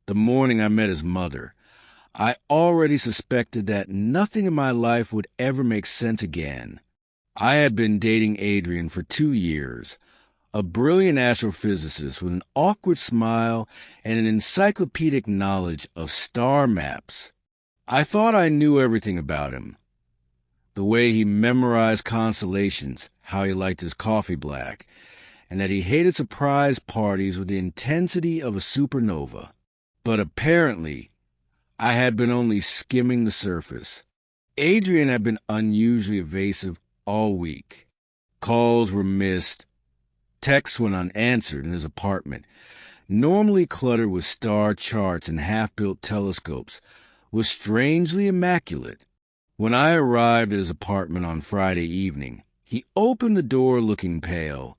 the morning I met his mother. I already suspected that nothing in my life would ever make sense again. I had been dating Adrian for 2 years, a brilliant astrophysicist with an awkward smile and an encyclopedic knowledge of star maps. I thought I knew everything about him. The way he memorized constellations, how he liked his coffee black, and that he hated surprise parties with the intensity of a supernova. But apparently, I had been only skimming the surface. Adrian had been unusually evasive all week. Calls were missed. Texts went unanswered in his apartment, normally cluttered with star charts and half-built telescopes, was strangely immaculate. When I arrived at his apartment on Friday evening, he opened the door looking pale,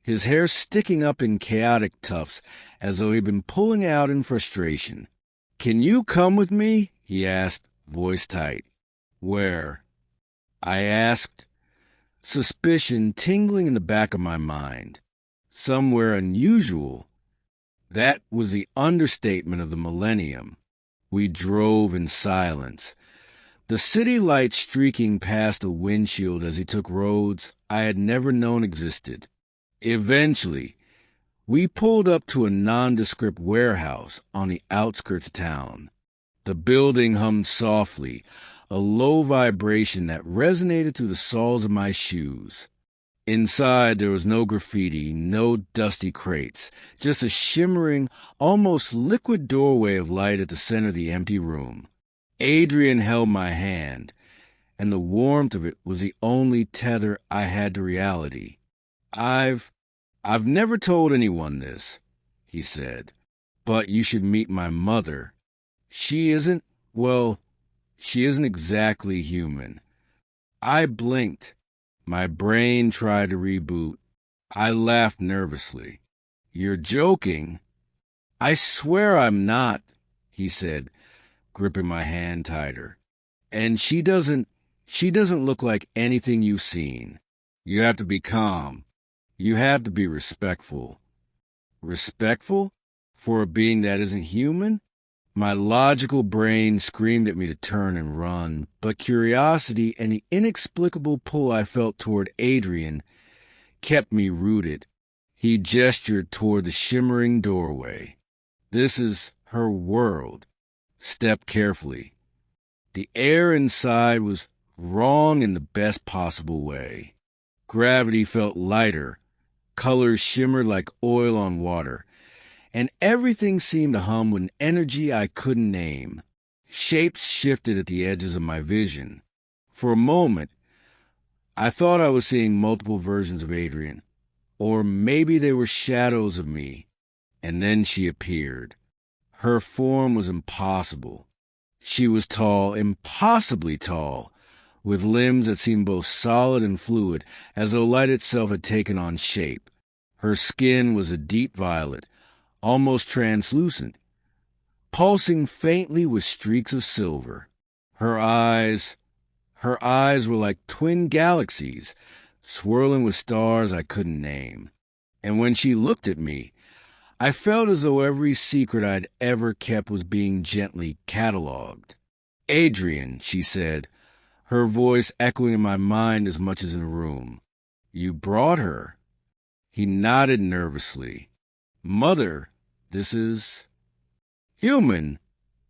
his hair sticking up in chaotic tufts as though he'd been pulling out in frustration. "Can you come with me?" he asked, voice tight. "Where?" I asked, suspicion tingling in the back of my mind. Somewhere unusual. That was the understatement of the millennium. We drove in silence, the city lights streaking past a windshield as he took roads I had never known existed. Eventually, we pulled up to a nondescript warehouse on the outskirts of town. The building hummed softly, a low vibration that resonated through the soles of my shoes. Inside, there was no graffiti, no dusty crates, just a shimmering, almost liquid doorway of light at the center of the empty room. Adrian held my hand, and the warmth of it was the only tether I had to reality. I've never told anyone this," he said, "but you should meet my mother. She isn't exactly human." I blinked. My brain tried to reboot. I laughed nervously. "You're joking." "I swear I'm not," he said, gripping my hand tighter. "And she doesn't look like anything you've seen. You have to be calm. You have to be respectful." Respectful? For a being that isn't human? My logical brain screamed at me to turn and run, but curiosity and the inexplicable pull I felt toward Adrian kept me rooted. He gestured toward the shimmering doorway. "This is her world. Step carefully." The air inside was wrong in the best possible way. Gravity felt lighter, colors shimmered like oil on water, and everything seemed to hum with an energy I couldn't name. Shapes shifted at the edges of my vision. For a moment, I thought I was seeing multiple versions of Adrian, or maybe they were shadows of me. And then she appeared. Her form was impossible. She was tall, impossibly tall, with limbs that seemed both solid and fluid, as though light itself had taken on shape. Her skin was a deep violet, almost translucent, pulsing faintly with streaks of silver. Her eyes were like twin galaxies, swirling with stars I couldn't name. And when she looked at me, I felt as though every secret I'd ever kept was being gently catalogued. "Adrian," she said, her voice echoing in my mind as much as in the room. "You brought her." He nodded nervously. "Mother, this is—" "Human,"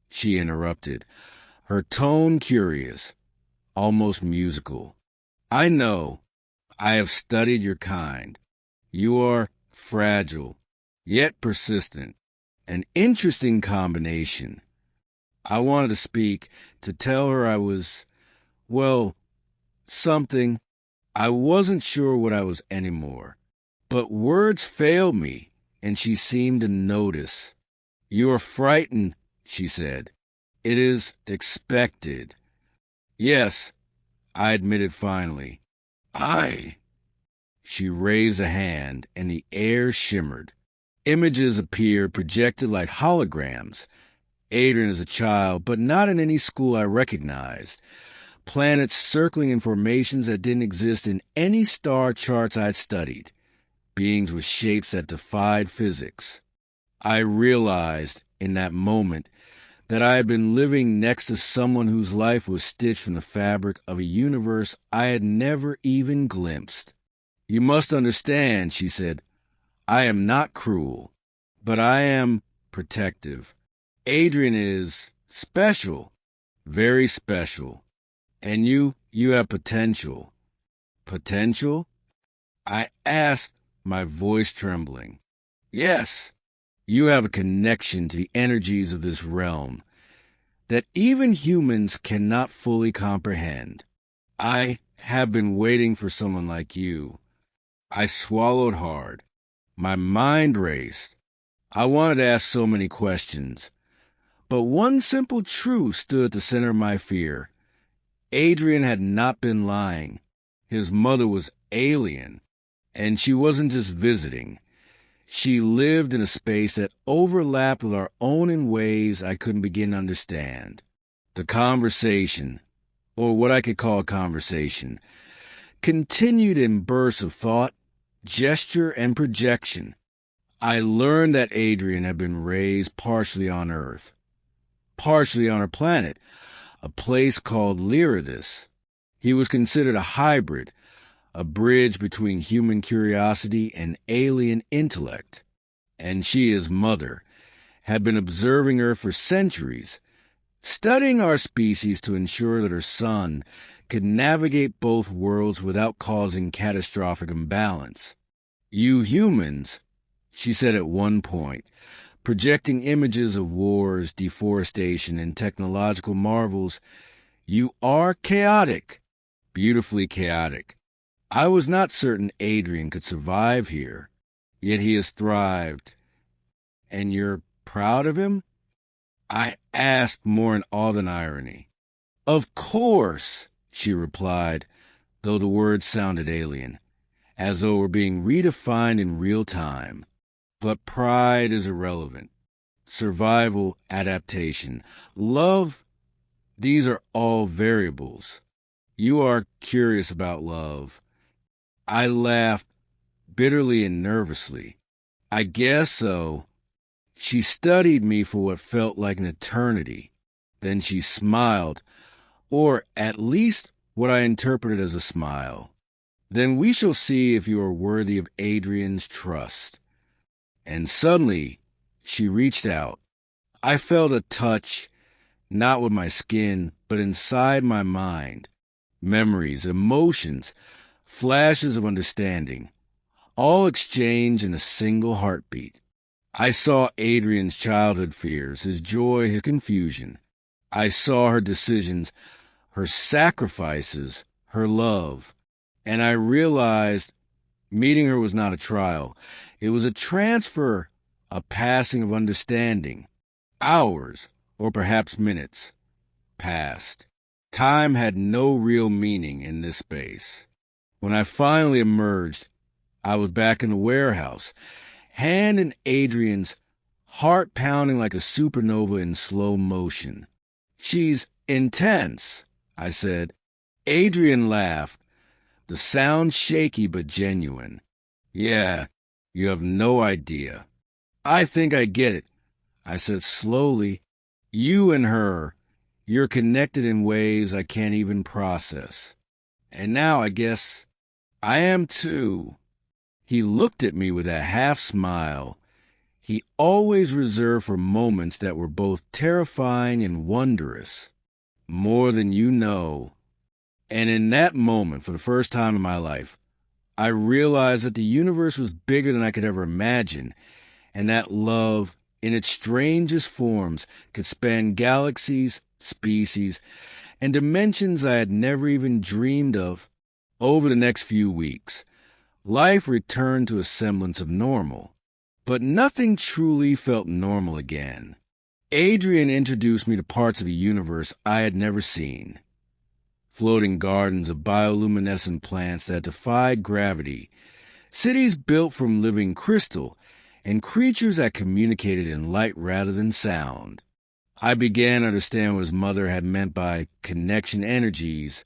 she interrupted, her tone curious, almost musical. "I know. I have studied your kind. You are fragile, yet persistent. An interesting combination." I wanted to speak, to tell her I was, something. I wasn't sure what I was anymore. But words failed me, and she seemed to notice. "You are frightened," she said. "It is expected." "Yes," I admitted finally. She raised a hand, and the air shimmered. Images appeared, projected like holograms. Adrian as a child, but not in any school I recognized. Planets circling in formations that didn't exist in any star charts I'd studied. Beings with shapes that defied physics. I realized in that moment that I had been living next to someone whose life was stitched from the fabric of a universe I had never even glimpsed. "You must understand," she said, "I am not cruel, but I am protective. Adrian is special, very special. And you have potential." "Potential?" I asked, my voice trembling. "Yes, you have a connection to the energies of this realm that even humans cannot fully comprehend. I have been waiting for someone like you." I swallowed hard. My mind raced. I wanted to ask so many questions, but one simple truth stood at the center of my fear. Adrian had not been lying. His mother was alien, and she wasn't just visiting. She lived in a space that overlapped with our own in ways I couldn't begin to understand. The conversation, or what I could call a conversation, continued in bursts of thought, gesture, and projection. I learned that Adrian had been raised partially on Earth, partially on our planet, a place called Lyridus. He was considered a hybrid, a bridge between human curiosity and alien intellect. And she, his mother, had been observing her for centuries, studying our species to ensure that her son could navigate both worlds without causing catastrophic imbalance. "You humans," she said at one point, projecting images of wars, deforestation, and technological marvels, "you are chaotic, beautifully chaotic. I was not certain Adrian could survive here, yet he has thrived. And you're proud of him?" I asked, more in awe than irony. "Of course," she replied, though the words sounded alien, as though it were being redefined in real time. "But pride is irrelevant. Survival, adaptation, love, these are all variables. You are curious about love." I laughed bitterly and nervously. "I guess so." She studied me for what felt like an eternity. Then she smiled, or at least what I interpreted as a smile. "Then we shall see if you are worthy of Adrian's trust." And suddenly, she reached out. I felt a touch, not with my skin, but inside my mind. Memories, emotions, flashes of understanding, all exchanged in a single heartbeat. I saw Adrian's childhood fears, his joy, his confusion. I saw her decisions, her sacrifices, her love. And I realized meeting her was not a trial. It was a transfer, a passing of understanding. Hours, or perhaps minutes, passed. Time had no real meaning in this space. When I finally emerged, I was back in the warehouse, hand in Adrian's, heart pounding like a supernova in slow motion. "She's intense," I said. Adrian laughed, the sound shaky but genuine. "Yeah, you have no idea." "I think I get it," I said slowly. "You and her, you're connected in ways I can't even process. And now I guess I am too." He looked at me with a half smile he always reserved for moments that were both terrifying and wondrous. "More than you know." And in that moment, for the first time in my life, I realized that the universe was bigger than I could ever imagine, and that love, in its strangest forms, could span galaxies, species, and dimensions I had never even dreamed of. Over the next few weeks, life returned to a semblance of normal, but nothing truly felt normal again. Adrian introduced me to parts of the universe I had never seen. Floating gardens of bioluminescent plants that defied gravity, cities built from living crystal, and creatures that communicated in light rather than sound. I began to understand what his mother had meant by connection energies.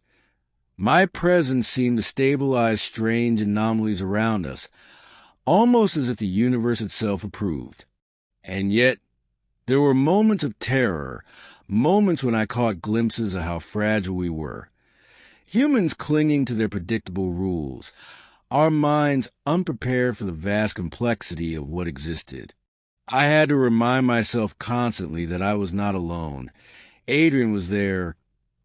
My presence seemed to stabilize strange anomalies around us, almost as if the universe itself approved. And yet, There were moments of terror, moments when I caught glimpses of how fragile we were. Humans clinging to their predictable rules, our minds unprepared for the vast complexity of what existed. I had to remind myself constantly that I was not alone. Adrian was there,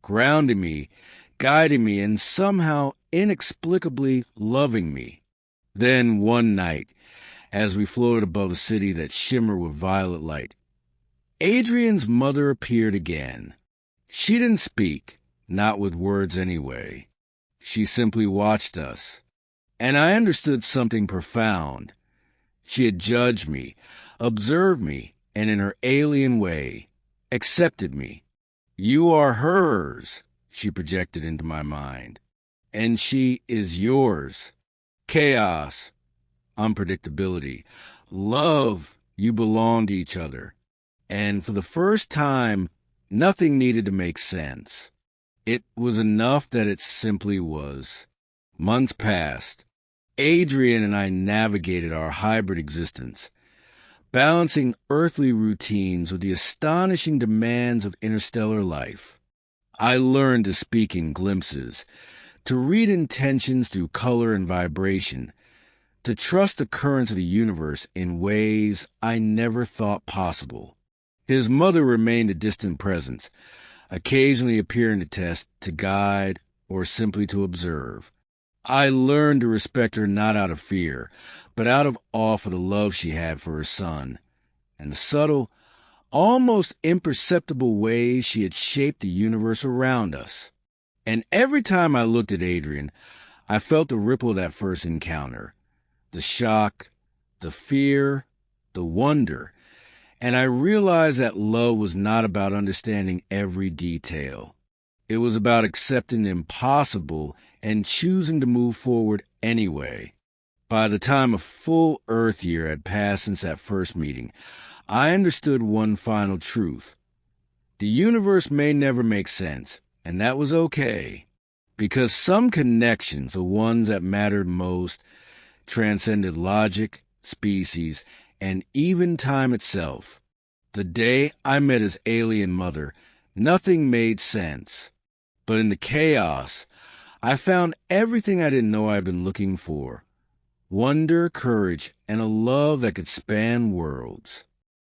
grounding me, guiding me, and somehow inexplicably loving me. Then one night, as we floated above a city that shimmered with violet light, Adrian's mother appeared again. She didn't speak, not with words anyway. She simply watched us. And I understood something profound. She had judged me, observed me, and in her alien way, accepted me. You are hers, she projected into my mind. And she is yours. Chaos, unpredictability, love, you belong to each other. And for the first time, nothing needed to make sense. It was enough that it simply was. Months passed. Adrian and I navigated our hybrid existence, balancing earthly routines with the astonishing demands of interstellar life. I learned to speak in glimpses, to read intentions through color and vibration, to trust the currents of the universe in ways I never thought possible. His mother remained a distant presence, occasionally appearing to test, to guide, or simply to observe. I learned to respect her not out of fear, but out of awe for the love she had for her son, and the subtle, almost imperceptible ways she had shaped the universe around us. And every time I looked at Adrian, I felt the ripple of that first encounter, the shock, the fear, the wonder, and I realized that love was not about understanding every detail. It was about accepting the impossible and choosing to move forward anyway. By the time a full Earth year had passed since that first meeting, I understood one final truth. The universe may never make sense, and that was okay, because some connections, the ones that mattered most, transcended logic, species, and even time itself. The day I met his alien mother, nothing made sense. But in the chaos, I found everything I didn't know I'd been looking for. Wonder, courage, and a love that could span worlds.